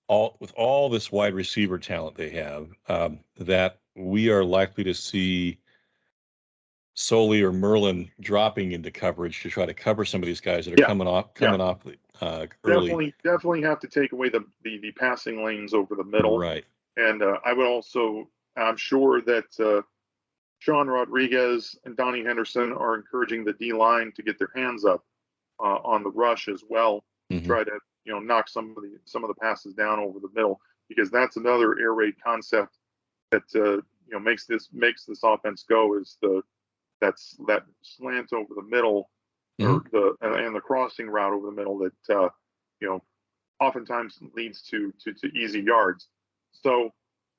all this wide receiver talent they have, that we are likely to see Soley or Merlin dropping into coverage to try to cover some of these guys that are coming off early? Definitely have to take away the passing lanes over the middle. Right. And I'm sure that Sean Rodriguez and Donnie Henderson are encouraging the D-line to get their hands up on the rush as well. Mm-hmm. Try to knock some of the passes down over the middle, because that's another air raid concept that makes this offense go, is that slant over the middle, mm-hmm. or the crossing route over the middle that oftentimes leads to easy yards. So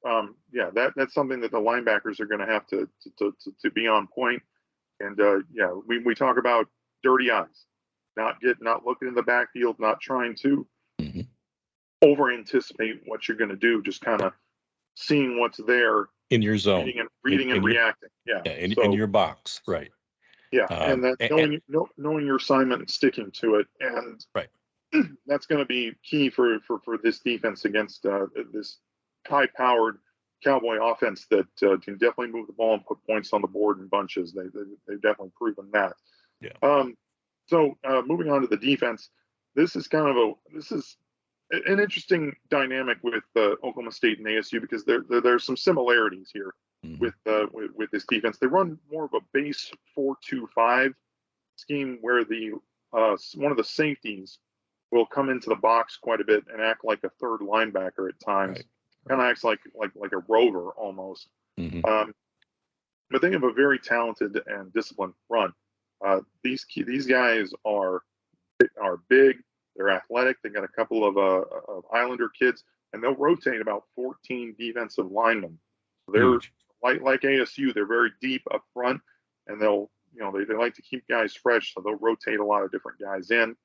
that's something that the linebackers are going to have to be on point. And we talk about dirty eyes, not looking in the backfield, not trying to mm-hmm. over anticipate what you're going to do, just kind of seeing what's there in your zone, reading and reacting. In your box, right? Yeah, and that knowing your assignment and sticking to it, and right, that's going to be key for this defense against this high-powered Cowboy offense that can definitely move the ball and put points on the board in bunches. They've definitely proven that. Yeah. So moving on to the defense, this is an interesting dynamic with Oklahoma State and ASU, because there's some similarities here mm-hmm. with this defense. They run more of a base 4-2-5 scheme where one of the safeties will come into the box quite a bit and act like a third linebacker at times. Right. Kind of acts like a rover almost. Mm-hmm. But they have a very talented and disciplined front. These guys are big. They're athletic. They got a couple of Islander kids, and they'll rotate about 14 defensive linemen. They're like ASU. They're very deep up front, and they like to keep guys fresh, so they'll rotate a lot of different guys in.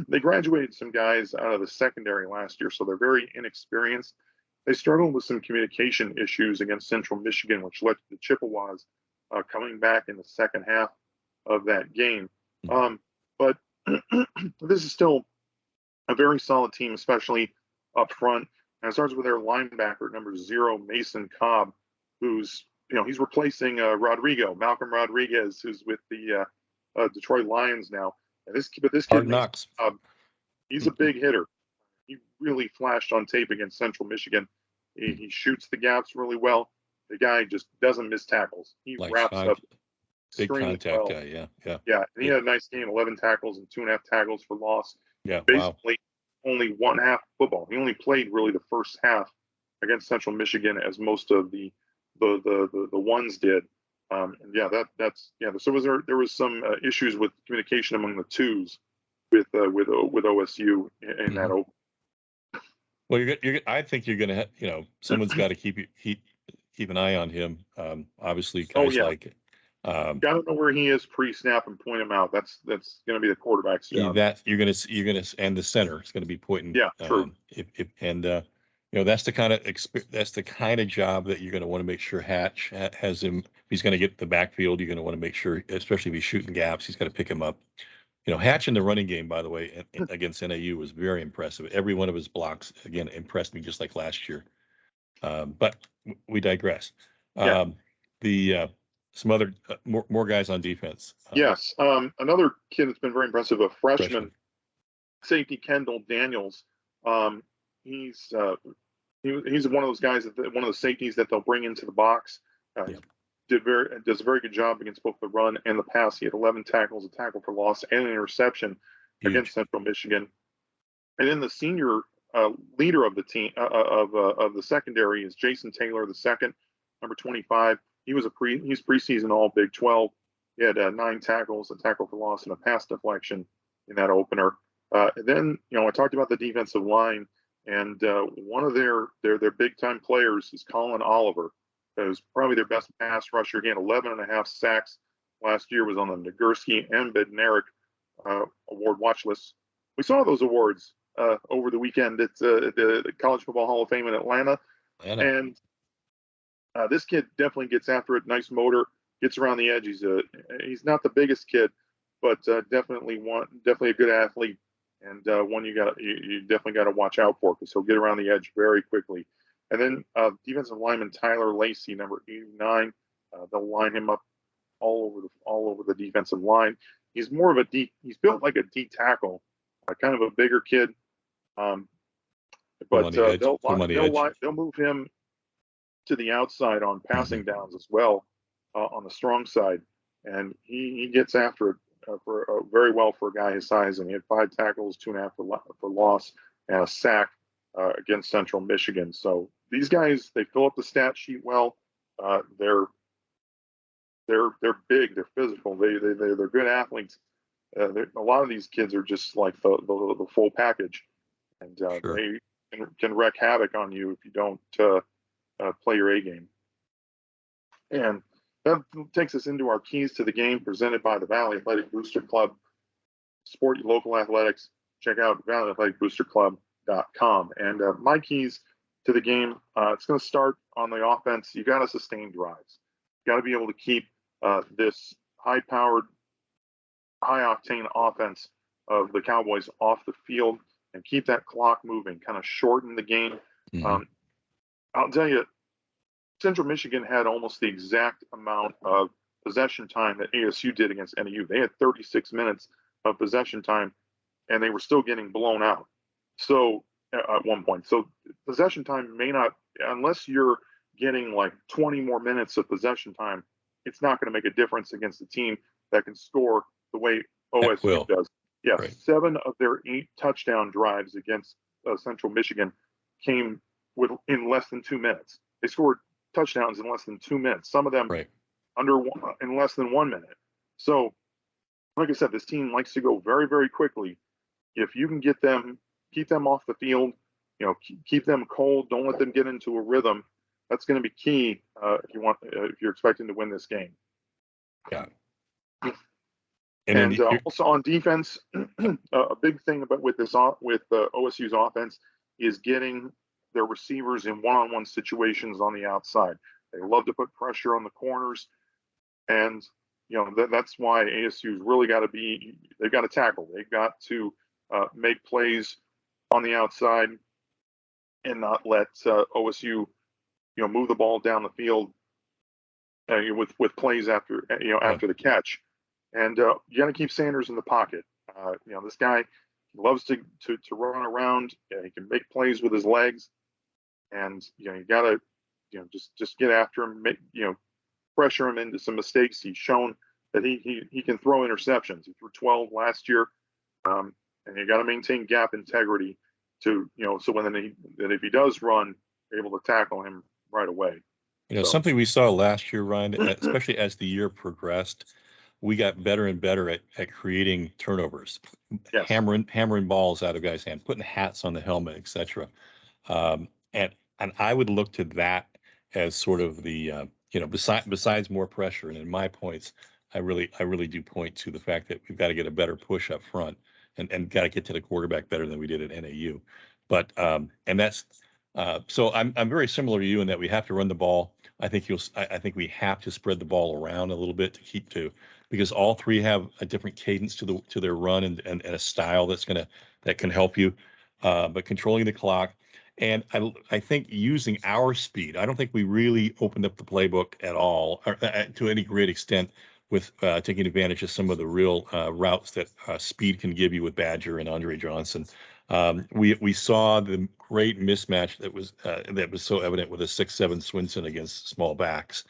They graduated some guys out of the secondary last year, so they're very inexperienced. They struggled with some communication issues against Central Michigan, which led to the Chippewas coming back in the second half of that game. But this is still a very solid team, especially up front. And it starts with their linebacker, number 0, Mason Cobb, who's he's replacing Malcolm Rodriguez, who's with the Detroit Lions now. And this kid, knocks. He's a big hitter. He really flashed on tape against Central Michigan. He shoots the gaps really well. The guy just doesn't miss tackles. He wraps up. Big contact guy, yeah. And he had a nice game, 11 tackles and 2.5 tackles for loss. Yeah, basically only one half football. He only played really the first half against Central Michigan, as most of the ones did. So there was some issues with communication among the twos with OSU in that open. Well, I think you're going to someone's got to keep an eye on him. Obviously, guys like it. Got to know where he is pre-snap and point him out. That's going to be the quarterback's job. That you're going to and the center is going to be pointing. Yeah, true. That's the kind of job that you're going to want to make sure Hatch has him. If he's going to get the backfield, you're going to want to make sure, especially if he's shooting gaps, he's got to pick him up. Hatch in the running game, by the way, against NAU was very impressive. Every one of his blocks, again, impressed me just like last year. But we digress. Some other more guys on defense. Yes, another kid that's been very impressive, a freshman safety, Kendall Daniels. He's he's one of those guys one of the safeties that they'll bring into the box. Yeah. Does a very good job against both the run and the pass. He had 11 tackles, a tackle for loss, and an interception against Central Michigan. And then the senior leader of the team of the secondary is Jason Taylor, the second, number 25. He's preseason All Big 12. He had 9 tackles, a tackle for loss, and a pass deflection in that opener. And then I talked about the defensive line, and one of their big time players is Colin Oliver. It was probably their best pass rusher. He had 11.5 sacks last year. Was on the Nagurski and Bednarik award watch list. We saw those awards over the weekend at the College Football Hall of Fame in Atlanta. And this kid definitely gets after it. Nice motor, gets around the edge. He's not the biggest kid, but definitely a good athlete, and one you definitely got to watch out for, because he'll get around the edge very quickly. And then defensive lineman Tyler Lacey, number 89, they'll line him up all over the defensive line. He's more of he's built like a D tackle, kind of a bigger kid. But they'll move him to the outside on passing downs as well, on the strong side, and he gets after it very well for a guy his size. And he had 5 tackles, 2.5 for loss, and a sack against Central Michigan. So these guys, they fill up the stat sheet well. They're big, they're physical, they're good athletes. A lot of these kids are just like the full package, and they can wreak havoc on you if you don't play your A game. And that takes us into our keys to the game, presented by the Valley Athletic Booster Club. Support your local athletics. Check out valleyathleticboosterclub.com. And my keys to the game, it's going to start on the offense. You got to sustain drives. You got to be able to keep this high-powered, high-octane offense of the Cowboys off the field and keep that clock moving, kind of shorten the game. Mm-hmm. I'll tell you, Central Michigan had almost the exact amount of possession time that ASU did against NAU. They had 36 minutes of possession time, and they were still getting blown out. So at one point, so possession time may not, unless you're getting like 20 more minutes of possession time, it's not going to make a difference against a team that can score the way OSU does. Yes, right. 7 of their 8 touchdown drives against Central Michigan came in less than 2 minutes. They scored touchdowns in less than 2 minutes. Some of them in less than 1 minute. So, like I said, this team likes to go very, very quickly. If you can keep them off the field, keep them cold. Don't let them get into a rhythm. That's going to be key if you're expecting to win this game. Yeah. And also on defense, a big thing with OSU's offense is getting their receivers in one-on-one situations on the outside. They love to put pressure on the corners, and that's why ASU's really got to they've got to tackle. They've got to make plays on the outside and not let OSU move the ball down the field with plays after the catch. And you got to keep Sanders in the pocket. This guy loves to run around. He can make plays with his legs, and you got to just get after him. Pressure him into some mistakes. He's shown that he can throw interceptions. He threw 12 last year, and you got to maintain gap integrity so if he does run, you're able to tackle him right away. Something we saw last year, Ryan, especially as the year progressed, we got better and better at creating turnovers, yes. hammering balls out of guys' hands, putting hats on the helmet, etc. And I would look to that as sort of the besides more pressure. And in my points, I really do point to the fact that we've got to get a better push up front and got to get to the quarterback better than we did at NAU. But and that's so I'm very similar to you in that we have to run the ball. I think we have to spread the ball around a little bit because all 3 have a different cadence to their run and a style that can help you. But controlling the clock, and I think using our speed. I don't think we really opened up the playbook at all, or to any great extent, with taking advantage of some of the real routes that speed can give you with Badger and Andre Johnson. We saw the great mismatch that was so evident with a 6'7" Swinson against small backs.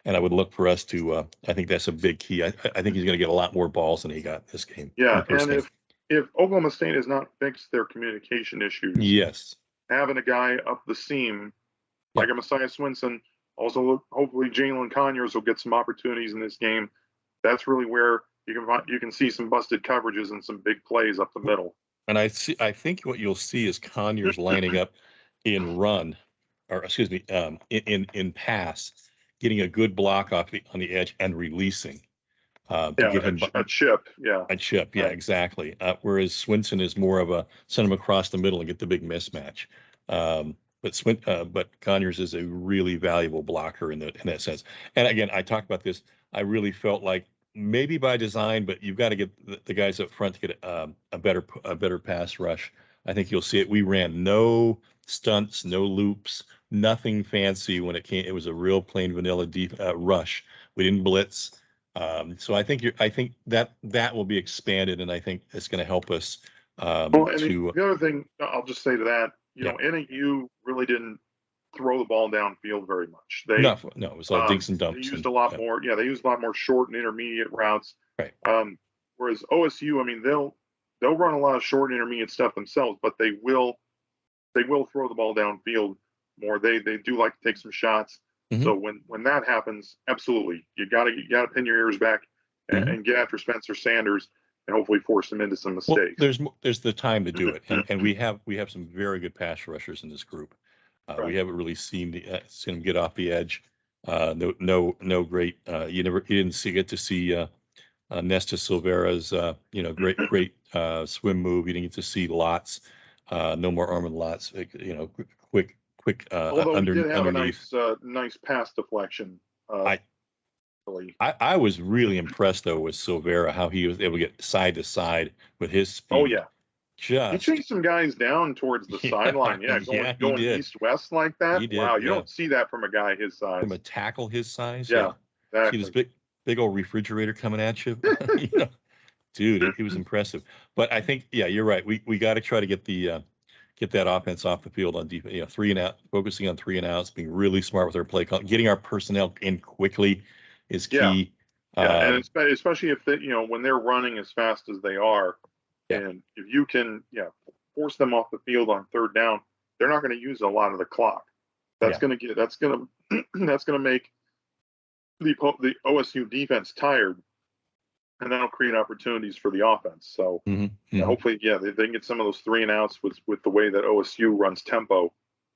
And I would look for us to, I think that's a big key. I think he's going to get a lot more balls than he got this game. Yeah, and if Oklahoma State has not fixed their communication issues, yes, having a guy up the seam like a Messiah Swinson, also hopefully Jalen Conyers will get some opportunities in this game. That's really where you can see some busted coverages and some big plays up the middle. And I think what you'll see is Conyers lining up in run, or excuse me, in pass, getting a good block on the edge and releasing to get him a chip. Yeah, a chip. Yeah, right. Exactly. Whereas Swinson is more of a send him across the middle and get the big mismatch. But Conyers is a really valuable blocker in that sense. And again, I talked about this. I really felt like maybe by design, but you've got to get the guys up front to get a better pass rush. I think you'll see it. We ran no stunts, no loops, nothing fancy when it came. It was a real plain vanilla deep rush. We didn't blitz. So I think that will be expanded, and I think it's going to help us. The other thing I'll just say to that, NAU really didn't throw the ball downfield very much. No, it was a lot of dinks and dumps. They used a lot more. Yeah, they used a lot more short and intermediate routes. Right. Whereas OSU, I mean, they'll run a lot of short and intermediate stuff themselves, but they will throw the ball downfield more. They do like to take some shots. Mm-hmm. So when that happens, absolutely, you gotta pin your ears back and get after Spencer Sanders and hopefully force him into some mistakes. Well, there's the time to do it, and we have some very good pass rushers in this group. Right. We haven't really seen him get off the edge. No great. You didn't get to see Nesta Silvera's great swim move. You didn't get to see Lots. No more Armand Lots. Quick. Although he did have underneath. A nice pass deflection. I was really impressed though with Silvera, how he was able to get side to side with his speed. Oh yeah. He chased some guys down towards the sideline. Going east-west like that. Wow, you don't see that from a guy his size. From a tackle his size. Yeah. Exactly. See this big old refrigerator coming at you. Dude, it was impressive. But I think, you're right. We got to try to get that offense off the field on defense. 3 and out, focusing on 3 and outs, being really smart with our play call, getting our personnel in quickly is key. Yeah, and especially if when they're running as fast as they are. And if you can, force them off the field on 3rd down, they're not going to use a lot of the clock. That's going to make the OSU defense tired, and that'll create opportunities for the offense. So hopefully, they can get some of those 3 and outs with the way that OSU runs tempo.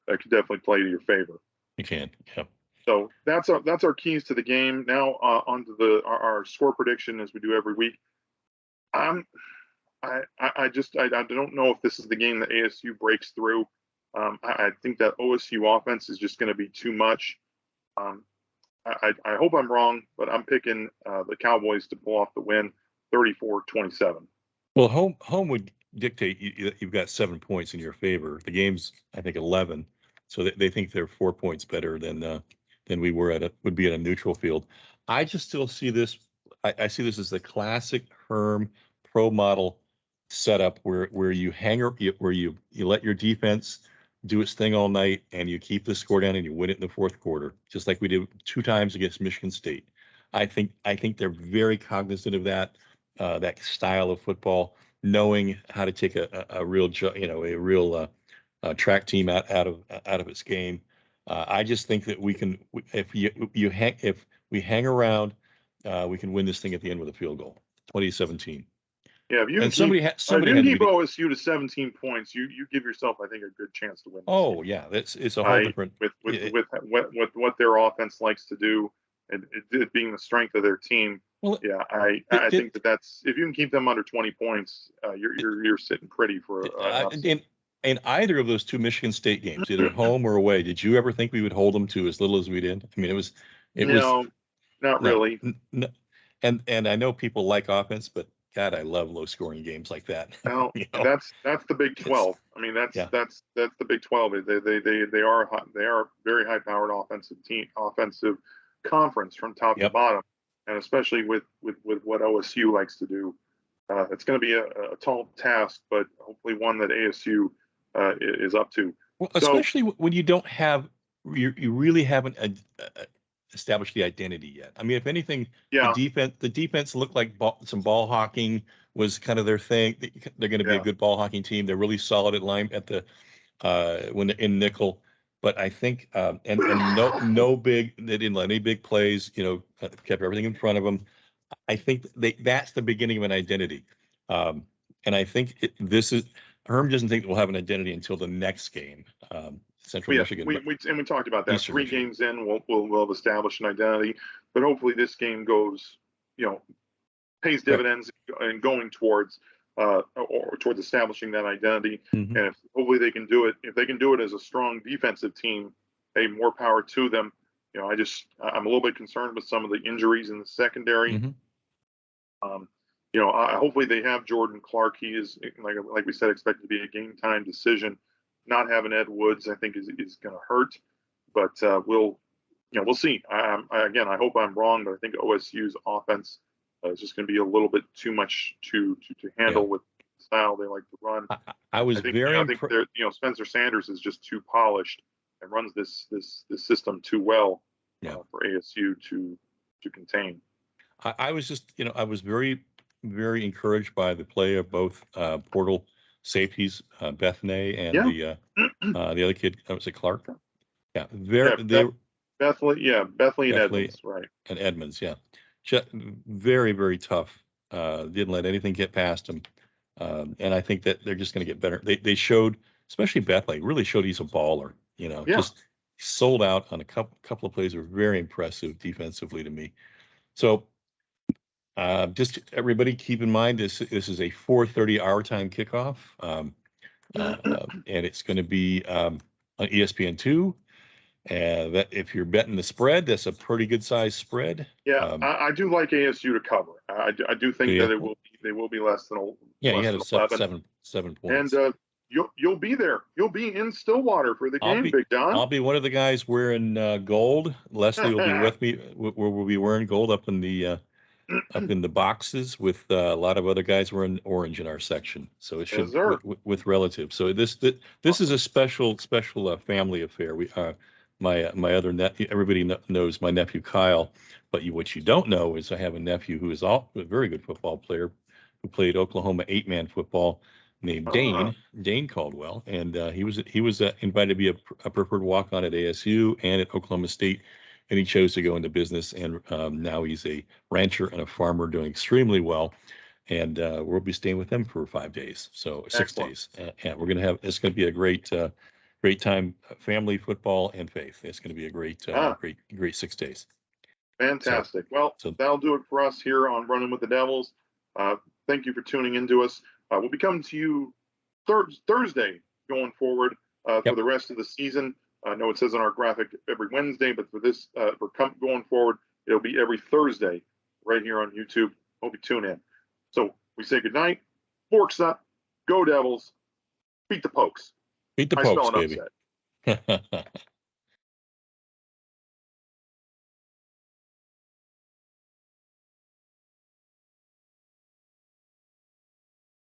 That could definitely play to your favor. You can, yeah. So that's our keys to the game. Now onto our score prediction as we do every week. I don't know if this is the game that ASU breaks through. I think that OSU offense is just going to be too much. I hope I'm wrong, but I'm picking the Cowboys to pull off the win, 34-27. Well, home would dictate you've got 7 points in your favor. The game's, I think, 11, so they think they're 4 points better than we would be at a neutral field. I just still see this. I see this as the classic Herm pro model setup where you let your defense do its thing all night and you keep the score down and you win it in the 4th quarter, just like we did 2 times against Michigan State. I think they're very cognizant of that style of football, knowing how to take a real track team out of its game. I just think that we can, if we hang around, we can win this thing at the end with a field goal. 2017. Yeah, if you can keep OSU to 17 points, you give yourself, I think, a good chance to win. Oh yeah, it's a whole different with what their offense likes to do, and it being the strength of their team. Well, I think that's if you can keep them under 20 points, you're sitting pretty for. In either of those 2 Michigan State games, either home or away, did you ever think we would hold them to as little as we did? I mean, it was not really. No. And I know people like offense, but God, I love low scoring games like that. Well, that's the Big 12. I mean, that's the Big 12. They are very high powered offensive conference from top to bottom. and especially with what OSU likes to do. It's going to be a tall task, but hopefully one that ASU is up to. Well, especially when you don't have, you really haven't established the identity yet. I mean, if anything, Yeah, the defense looked like some ball hawking was kind of their thing. They're going to be a good ball hawking team. They're really solid at line at the when in nickel. But I think and no big, they didn't let any big plays. Kept everything in front of them. I think that's the beginning of an identity. And I think Herm doesn't think we'll have an identity until the next game, Central Michigan. We talked about that. Eastern 3 Michigan. games in, we'll have established an identity, but hopefully this game goes, pays dividends and going towards or towards establishing that identity. Mm-hmm. And hopefully they can do it. If they can do it as a strong defensive team, hey, more power to them. I'm a little bit concerned with some of the injuries in the secondary. Mm-hmm. Hopefully they have Jordan Clark. He is, like we said, expected to be a game time decision. Not having Ed Woods, I think, is going to hurt. But we'll see. I hope I'm wrong, but I think OSU's offense is just going to be a little bit too much to handle with the style they like to run. I think Spencer Sanders is just too polished and runs this system too well for ASU to contain. I was just, I was very, very encouraged by the play of both portal safeties, Bethany and the other kid, was it Clark? Yeah, Bethley and Edmonds, right? And Edmonds, yeah, just very, very tough. Didn't let anything get past them, and I think that they're just going to get better. They showed, especially Bethley, really showed he's a baller. Just sold out on a couple of plays. Were very impressive defensively to me. So. Just everybody keep in mind this is a 4:30 our time kickoff, and it's going to be on ESPN2. And that if you're betting the spread, that's a pretty good size spread. Yeah, I do like ASU to cover. I do think that they will be less than you had a 7 points. And you'll be there. You'll be in Stillwater for the game, Big John. I'll be one of the guys wearing gold. Leslie will be with me. We'll be wearing gold up in the boxes with a lot of other guys wearing orange in our section. So it should with relatives. So this is a special family affair. We my other nephew. Everybody knows my nephew Kyle, but what you don't know is I have a nephew who is a very good football player who played Oklahoma 8-man football named Dane Caldwell, and he was invited to be a preferred walk-on at ASU and at Oklahoma State. And he chose to go into business, and now he's a rancher and a farmer doing extremely well. And we'll be staying with them for 5 days, so 6 days. And it's going to be a great time, family, football, and faith. It's going to be a great 6 days. Fantastic. That'll do it for us here on Running with the Devils. Thank you for tuning in to us. We'll be coming to you Thursday going forward for the rest of the season. I know it says on our graphic every Wednesday, but for this, going forward, it'll be every Thursday right here on YouTube. Hope you tune in. So we say good night. Forks up. Go Devils. Beat the Pokes. Beat the Pokes, baby.